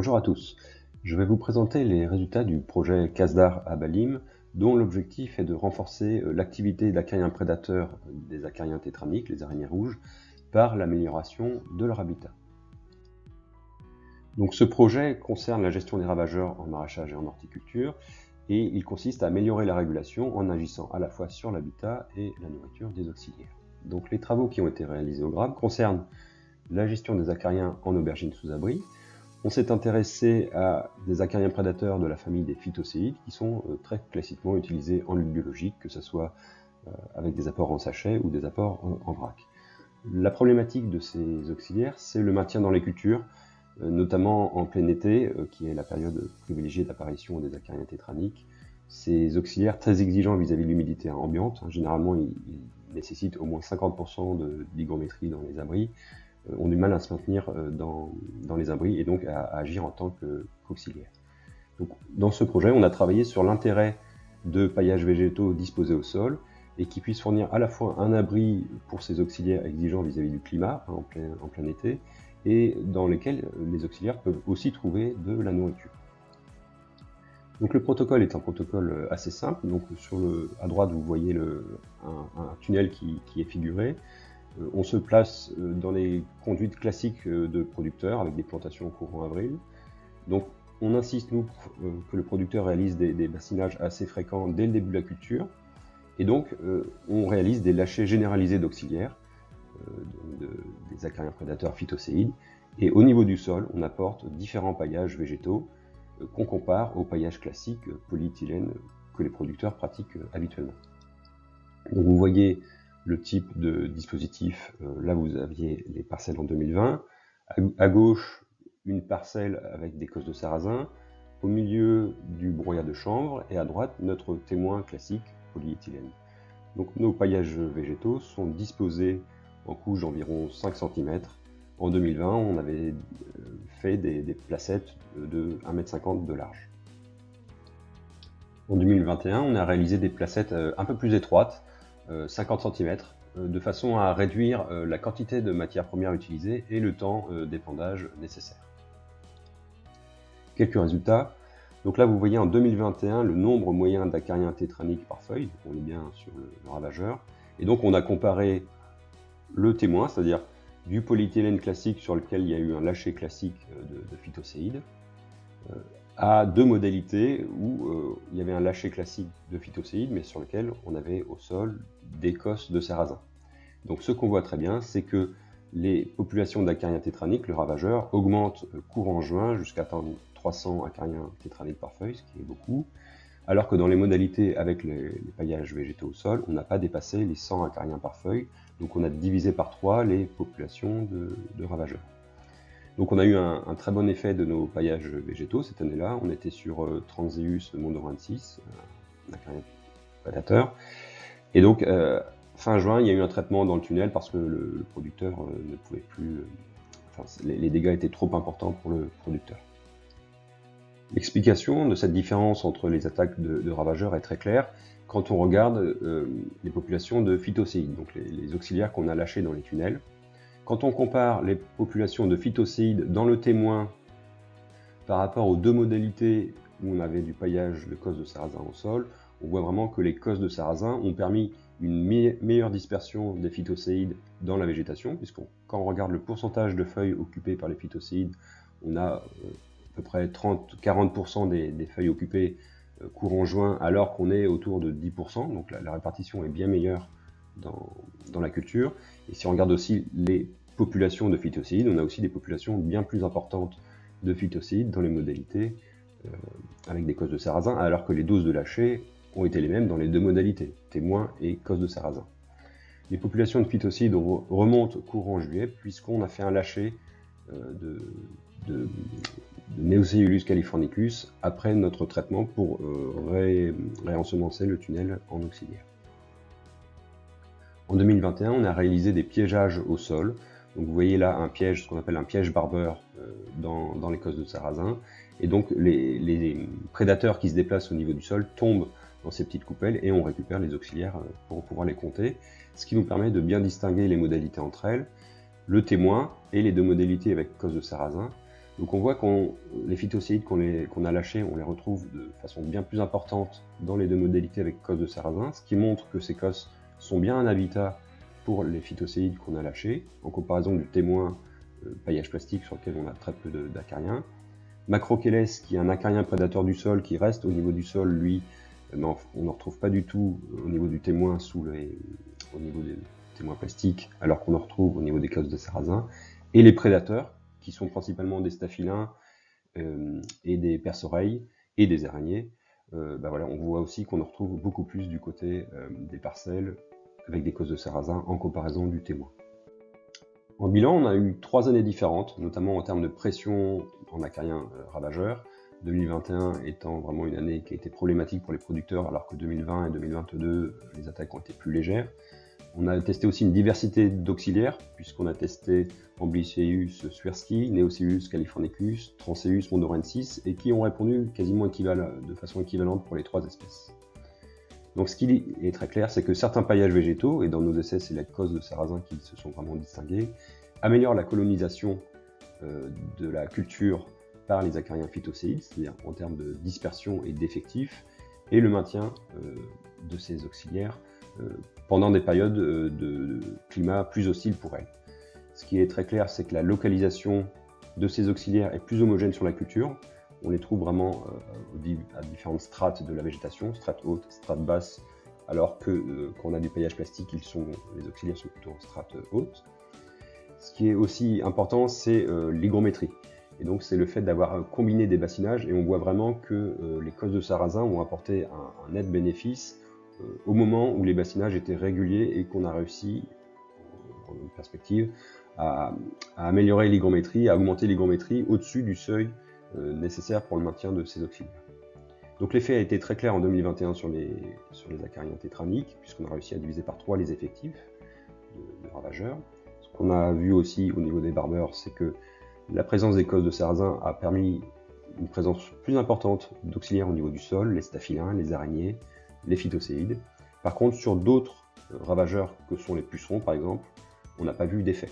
Bonjour à tous, je vais vous présenter les résultats du projet Casdar à Balim, dont l'objectif est de renforcer l'activité d'acariens prédateurs des acariens tétramiques, les araignées rouges, par l'amélioration de leur habitat. Donc ce projet concerne la gestion des ravageurs en maraîchage et en horticulture, et il consiste à améliorer la régulation en agissant à la fois sur l'habitat et la nourriture des auxiliaires. Donc les travaux qui ont été réalisés au GRAB concernent la gestion des acariens en aubergines sous abri. On s'est intéressé à des acariens prédateurs de la famille des phytocéides qui sont très classiquement utilisés en lutte biologique, que ce soit avec des apports en sachet ou des apports en vrac. La problématique de ces auxiliaires, c'est le maintien dans les cultures, notamment en plein été, qui est la période privilégiée d'apparition des acariens tétraniques. Ces auxiliaires très exigeants vis-à-vis de l'humidité ambiante, généralement ils nécessitent au moins 50% d'hygrométrie dans les abris, ont du mal à se maintenir dans les abris et donc à agir en tant qu'auxiliaires. Donc, dans ce projet, on a travaillé sur l'intérêt de paillages végétaux disposés au sol et qui puissent fournir à la fois un abri pour ces auxiliaires exigeants vis-à-vis du climat en plein été et dans lesquels les auxiliaires peuvent aussi trouver de la nourriture. Donc le protocole est un protocole assez simple. Donc à droite, vous voyez un tunnel qui est figuré. On se place dans les conduites classiques de producteurs avec des plantations courant avril. Donc on insiste, nous, que le producteur réalise des bassinages assez fréquents dès le début de la culture. Et donc on réalise des lâchers généralisés d'auxiliaires, des acariens prédateurs phytocéides. Et au niveau du sol, on apporte différents paillages végétaux qu'on compare au paillage classique polyéthylène que les producteurs pratiquent habituellement. Donc vous voyez le type de dispositif, là vous aviez les parcelles en 2020, à gauche une parcelle avec des cosses de sarrasin, au milieu du broyat de chanvre et à droite notre témoin classique polyéthylène. Donc nos paillages végétaux sont disposés en couches d'environ 5 cm. En 2020 on avait fait des placettes de 1,50 m de large. En 2021 on a réalisé des placettes un peu plus étroites, 50 cm, de façon à réduire la quantité de matières premières utilisées et le temps d'épandage nécessaire. Quelques résultats. Donc là vous voyez en 2021 le nombre moyen d'acariens tétraniques par feuille, on est bien sur le ravageur, et donc on a comparé le témoin, c'est-à-dire du polyéthylène classique sur lequel il y a eu un lâcher classique de phytocéides, à deux modalités où il y avait un lâcher classique de phytocéides, mais sur lequel on avait au sol des cosses de sarrasin. Donc ce qu'on voit très bien, c'est que les populations d'acariens tétraniques, le ravageur, augmentent courant juin jusqu'à atteindre 300 acariens tétraniques par feuille, ce qui est beaucoup, alors que dans les modalités avec les paillages végétaux au sol, on n'a pas dépassé les 100 acariens par feuille, donc on a divisé par 3 les populations de ravageurs. Donc on a eu un très bon effet de nos paillages végétaux cette année-là. On était sur Transeus Mondor 26, un acarien prédateur. Et donc fin juin, il y a eu un traitement dans le tunnel parce que le producteur ne pouvait plus... les dégâts étaient trop importants pour le producteur. L'explication de cette différence entre les attaques de ravageurs est très claire quand on regarde les populations de phytocéides, donc les auxiliaires qu'on a lâchés dans les tunnels. Quand on compare les populations de phytocéides dans le témoin par rapport aux deux modalités où on avait du paillage de cosses de sarrasin au sol, on voit vraiment que les cosses de sarrasin ont permis une meilleure dispersion des phytocéides dans la végétation, puisque quand on regarde le pourcentage de feuilles occupées par les phytocéides, on a à peu près 30-40% des feuilles occupées courant juin, alors qu'on est autour de 10%, donc la répartition est bien meilleure dans la culture. Et si on regarde aussi les populations de phytocéides, on a aussi des populations bien plus importantes de phytocéides dans les modalités avec des cosses de sarrasin, alors que les doses de lâcher ont été les mêmes dans les deux modalités, témoin et cosses de sarrasin. Les populations de phytocéides remontent courant juillet, puisqu'on a fait un lâcher de Neocellulus californicus après notre traitement pour réensemencer le tunnel en auxiliaire. En 2021, on a réalisé des piégeages au sol. Donc vous voyez là un piège, ce qu'on appelle un piège barbeur dans les cosses de sarrasin. Et donc les prédateurs qui se déplacent au niveau du sol tombent dans ces petites coupelles et on récupère les auxiliaires pour pouvoir les compter. Ce qui nous permet de bien distinguer les modalités entre elles, le témoin et les deux modalités avec cosses de sarrasin. Donc on voit les phytocéides qu'on a lâchés, on les retrouve de façon bien plus importante dans les deux modalités avec cosses de sarrasin, ce qui montre que ces cosses sont bien un habitat pour les phytocéides qu'on a lâchés, en comparaison du témoin paillage plastique sur lequel on a très peu d'acariens. Macrochelys, qui est un acarien prédateur du sol, qui reste au niveau du sol, lui, on ne retrouve pas du tout au niveau du témoin au niveau des témoins plastiques, alors qu'on en retrouve au niveau des cosses de sarrasin. Et les prédateurs, qui sont principalement des staphylins et des perce-oreilles et des araignées, voilà, on voit aussi qu'on en retrouve beaucoup plus du côté des parcelles avec des cosses de sarrasin en comparaison du témoin. En bilan, on a eu 3 années différentes, notamment en termes de pression en acariens ravageurs, 2021 étant vraiment une année qui a été problématique pour les producteurs, alors que 2020 et 2022, les attaques ont été plus légères. On a testé aussi une diversité d'auxiliaires, puisqu'on a testé Amblyseius swirsky, Neoceus californicus, Transeus mondorensis, et qui ont répondu quasiment de façon équivalente pour les 3 espèces. Donc ce qui est très clair, c'est que certains paillages végétaux, et dans nos essais c'est la cosse de sarrasin qui se sont vraiment distingués, améliorent la colonisation de la culture par les acariens phytocéides, c'est-à-dire en termes de dispersion et d'effectifs, et le maintien de ces auxiliaires pendant des périodes de climat plus hostiles pour elles. Ce qui est très clair, c'est que la localisation de ces auxiliaires est plus homogène sur la culture. On les trouve vraiment à différentes strates de la végétation, strates hautes, strates basses, alors que quand on a du paillage plastique, les auxiliaires sont plutôt en strates hautes. Ce qui est aussi important, c'est l'hygrométrie. Et donc c'est le fait d'avoir combiné des bassinages, et on voit vraiment que les cosses de sarrasin ont apporté un net bénéfice au moment où les bassinages étaient réguliers et qu'on a réussi, en une perspective, à améliorer l'hygrométrie, à augmenter l'hygrométrie au-dessus du seuil nécessaire pour le maintien de ces auxiliaires. Donc l'effet a été très clair en 2021 sur les acariens tétraniques, puisqu'on a réussi à diviser par 3 les effectifs de ravageurs. Ce qu'on a vu aussi au niveau des barbeurs, c'est que la présence des cosses de sarrasin a permis une présence plus importante d'auxiliaires au niveau du sol, les staphylins, les araignées, les phytocéides. Par contre, sur d'autres ravageurs que sont les pucerons par exemple, on n'a pas vu d'effet.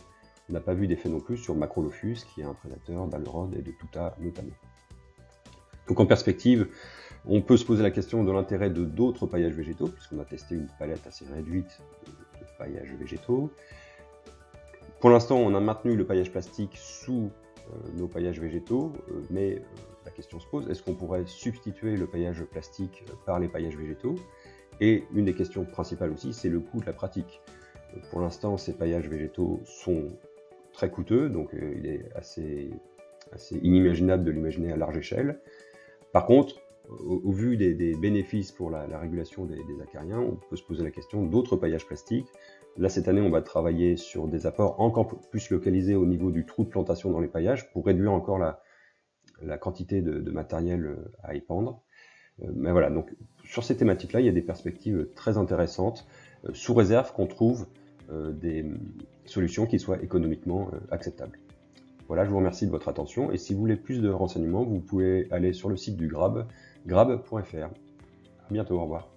On n'a pas vu d'effet non plus sur Macrolophus, qui est un prédateur d'Alrod et de Tuta notamment. Donc en perspective, on peut se poser la question de l'intérêt de d'autres paillages végétaux, puisqu'on a testé une palette assez réduite de paillages végétaux. Pour l'instant, on a maintenu le paillage plastique sous nos paillages végétaux, mais la question se pose, est-ce qu'on pourrait substituer le paillage plastique par les paillages végétaux? Et une des questions principales aussi, c'est le coût de la pratique. Pour l'instant, ces paillages végétaux sont très coûteux, donc il est assez inimaginable de l'imaginer à large échelle. Par contre, au vu des bénéfices pour la régulation des acariens, on peut se poser la question d'autres paillages plastiques. Là, cette année, on va travailler sur des apports encore plus localisés au niveau du trou de plantation dans les paillages pour réduire encore la quantité de matériel à épandre. Mais voilà, donc sur ces thématiques-là, il y a des perspectives très intéressantes, sous réserve qu'on trouve des solutions qui soient économiquement acceptables. Voilà, je vous remercie de votre attention, et si vous voulez plus de renseignements, vous pouvez aller sur le site du GRAB, grab.fr. À bientôt, au revoir.